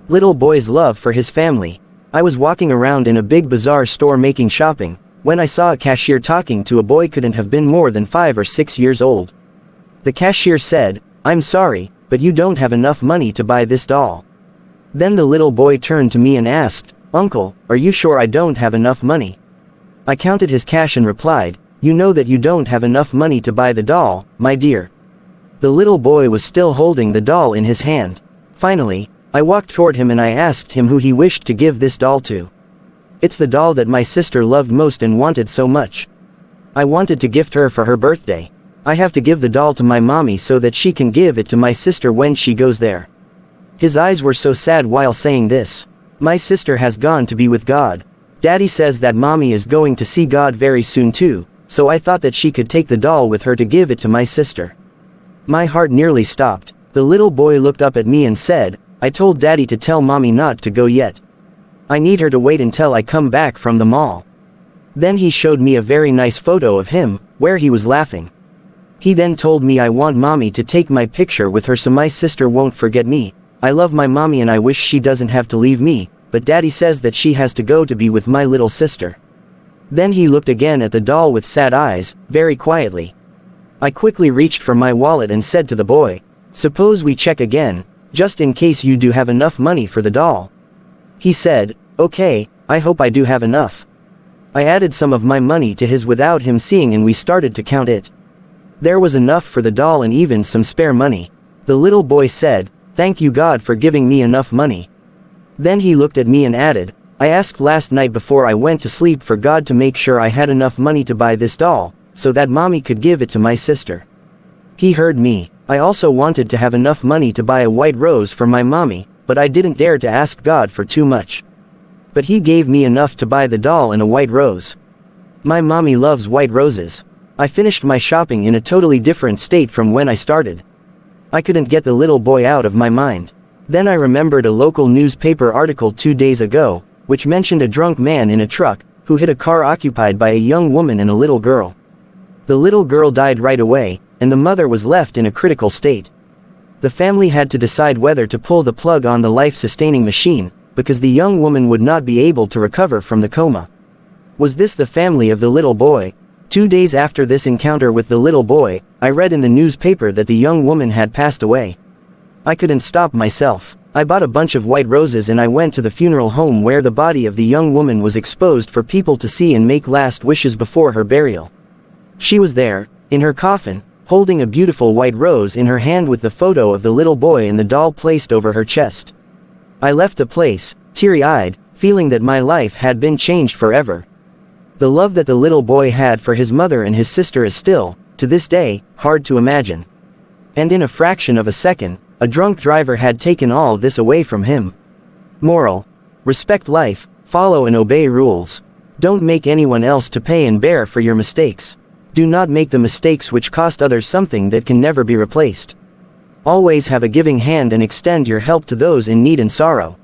Little boy's love for his family. I was walking around in a big bazaar store making shopping, when I saw a cashier talking to a boy couldn't have been more than 5 or 6 years old. The cashier said, "I'm sorry, but you don't have enough money to buy this doll." Then the little boy turned to me and asked, "Uncle, are you sure I don't have enough money?" I counted his cash and replied, "You know that you don't have enough money to buy the doll, my dear." The little boy was still holding the doll in his hand. Finally, I walked toward him and I asked him who he wished to give this doll to. "It's the doll that my sister loved most and wanted so much. I wanted to gift her for her birthday. I have to give the doll to my mommy so that she can give it to my sister when she goes there." His eyes were so sad while saying this. "My sister has gone to be with God. Daddy says that mommy is going to see God very soon too, so I thought that she could take the doll with her to give it to my sister." My heart nearly stopped. The little boy looked up at me and said, "I told Daddy to tell mommy not to go yet. I need her to wait until I come back from the mall." Then he showed me a very nice photo of him, where he was laughing. He then told me I want mommy to take my picture with her so my sister won't forget me. I love my mommy and I wish she doesn't have to leave me, but Daddy says that she has to go to be with my little sister. Then he looked again at the doll with sad eyes, very quietly. I quickly reached for my wallet and said to the boy, "Suppose we check again, just in case you do have enough money for the doll." He said, "Okay, I hope I do have enough." I added some of my money to his without him seeing and we started to count it. There was enough for the doll and even some spare money. The little boy said, "Thank you God for giving me enough money." Then he looked at me and added, "I asked last night before I went to sleep for God to make sure I had enough money to buy this doll, so that mommy could give it to my sister." He heard me. I also wanted to have enough money to buy a white rose for my mommy, but I didn't dare to ask God for too much. But he gave me enough to buy the doll and a white rose. My mommy loves white roses. I finished my shopping in a totally different state from when I started. I couldn't get the little boy out of my mind. Then I remembered a local newspaper article 2 days ago, which mentioned a drunk man in a truck, who hit a car occupied by a young woman and a little girl. The little girl died right away, and the mother was left in a critical state. The family had to decide whether to pull the plug on the life-sustaining machine, because the young woman would not be able to recover from the coma. Was this the family of the little boy? 2 days after this encounter with the little boy, I read in the newspaper that the young woman had passed away. I couldn't stop myself. I bought a bunch of white roses and I went to the funeral home where the body of the young woman was exposed for people to see and make last wishes before her burial. She was there, in her coffin, holding a beautiful white rose in her hand with the photo of the little boy and the doll placed over her chest. I left the place, teary-eyed, feeling that my life had been changed forever. The love that the little boy had for his mother and his sister is still, to this day, hard to imagine. And in a fraction of a second, a drunk driver had taken all this away from him. Moral: respect life, follow and obey rules. Don't make anyone else to pay and bear for your mistakes. Do not make the mistakes which cost others something that can never be replaced. Always have a giving hand and extend your help to those in need and sorrow.